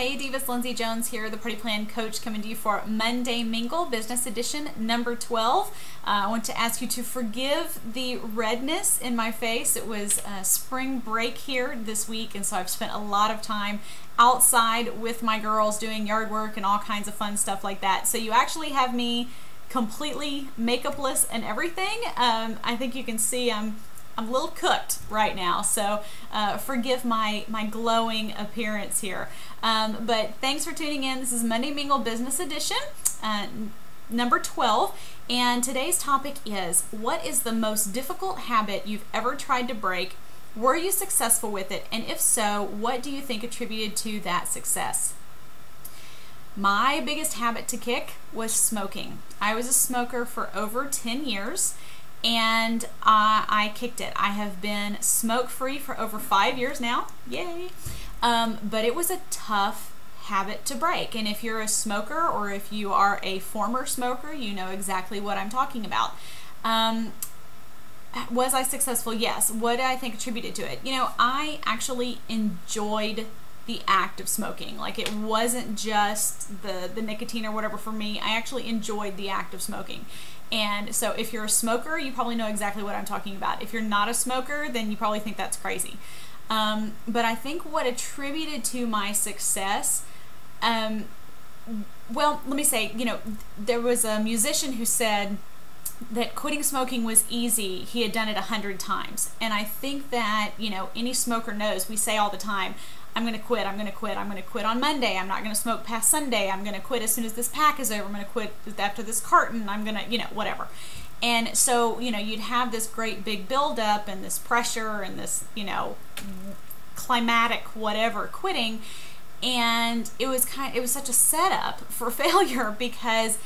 Hey Divas, Lindsay Jones here, the Party Plan Coach, coming to you for Monday Mingle, Business Edition number 12. I want to ask you to forgive the redness in my face. It was spring break here this week, and so I've spent a lot of time outside with my girls doing yard work and all kinds of fun stuff like that. So you actually have me completely makeupless and everything. I think you can see I'm a little cooked right now, so forgive my glowing appearance here. But thanks for tuning in. This is Monday Mingle Business Edition, number 12, and today's topic is, what is the most difficult habit you've ever tried to break? Were you successful with it? And if so, what do you think attributed to that success? My biggest habit to kick was smoking. I was a smoker for over 10 years. And I kicked it. I have been smoke-free for over 5 years now. Yay! But it was a tough habit to break. And if you're a smoker or if you are a former smoker, you know exactly what I'm talking about. Was I successful? Yes. What did I think attributed to it? You know, I actually enjoyed the act of smoking. Like, it wasn't just the nicotine or whatever for me. I actually enjoyed the act of smoking. And so if you're a smoker, you probably know exactly what I'm talking about. If you're not a smoker, then you probably think that's crazy. But I think what attributed to my success, well, let me say, you know, there was a musician who said that quitting smoking was easy. He had done it 100 times. And I think that, you know, any smoker knows, we say all the time, I'm going to quit, I'm going to quit, I'm going to quit on Monday, I'm not going to smoke past Sunday, I'm going to quit as soon as this pack is over, I'm going to quit after this carton, I'm going to, you know, whatever. And so, you know, you'd have this great big buildup and this pressure and this, you know, climatic whatever quitting, and it was such a setup for failure, because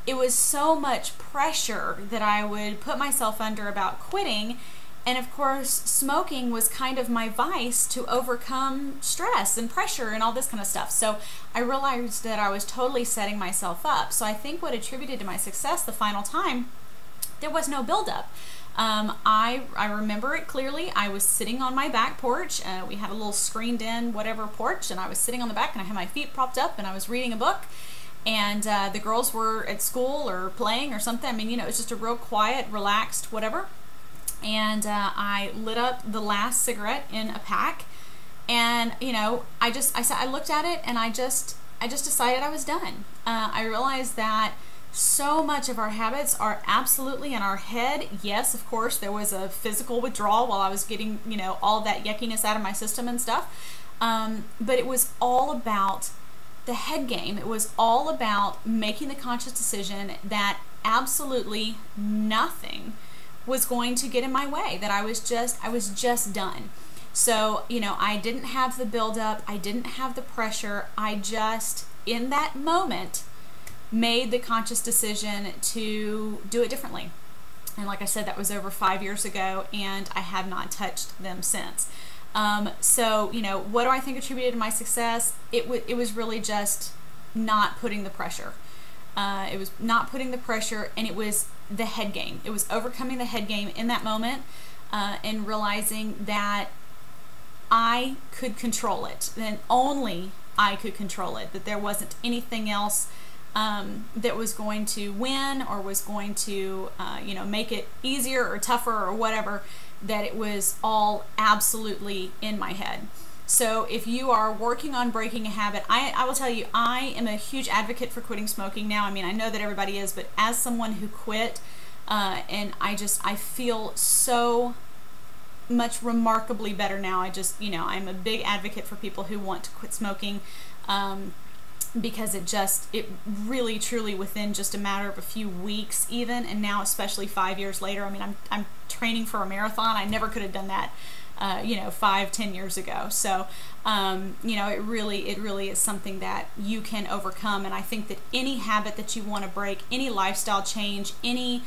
it was so much pressure that I would put myself under about quitting. And of course, smoking was kind of my vice to overcome stress and pressure and all this kind of stuff. So I realized that I was totally setting myself up. So I think what attributed to my success the final time, there was no buildup. I remember it clearly. I was sitting on my back porch. We had a little screened in whatever porch, and I was sitting on the back and I had my feet propped up and I was reading a book. And the girls were at school or playing or something. I mean, you know, it was just a real quiet, relaxed, whatever. And I lit up the last cigarette in a pack, and you know, I looked at it and I just decided I was done. I realized that so much of our habits are absolutely in our head. Yes, of course, there was a physical withdrawal while I was getting, you know, all that yuckiness out of my system and stuff. But it was all about the head game. It was all about making the conscious decision that absolutely nothing was going to get in my way, that I was just done. So, you know, I didn't have the buildup, I didn't have the pressure, I just, in that moment, made the conscious decision to do it differently. And like I said, that was over 5 years ago, and I have not touched them since. So, you know, what do I think attributed to my success? It was really just not putting the pressure. It was not putting the pressure, and it was the head game. It was overcoming the head game in that moment, and realizing that I could control it, and only I could control it, that there wasn't anything else that was going to win or was going to you know, make it easier or tougher or whatever, that it was all absolutely in my head. So if you are working on breaking a habit, I will tell you, I am a huge advocate for quitting smoking now. I mean, I know that everybody is, but as someone who quit, and I feel so much remarkably better now. You know, I'm a big advocate for people who want to quit smoking, because it really, truly, within just a matter of a few weeks even, and now especially 5 years later, I mean, I'm training for a marathon. I never could have done that, you know, 5-10 years ago. So, you know, it really is something that you can overcome. And I think that any habit that you want to break, any lifestyle change, any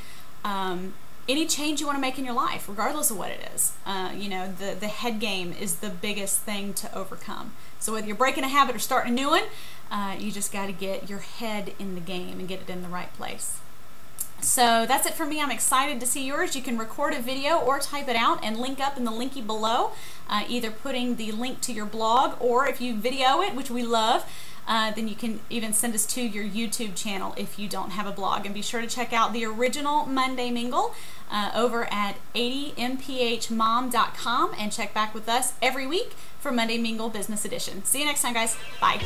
change you want to make in your life, regardless of what it is, you know, the head game is the biggest thing to overcome. So whether you're breaking a habit or starting a new one, you just got to get your head in the game and get it in the right place. So that's it for me. I'm excited to see yours. You can record a video or type it out and link up in the linky below, either putting the link to your blog, or if you video it, which we love, then you can even send us to your YouTube channel if you don't have a blog. And be sure to check out the original Monday Mingle over at 80mphmom.com, and check back with us every week for Monday Mingle Business Edition. See you next time, guys. Bye.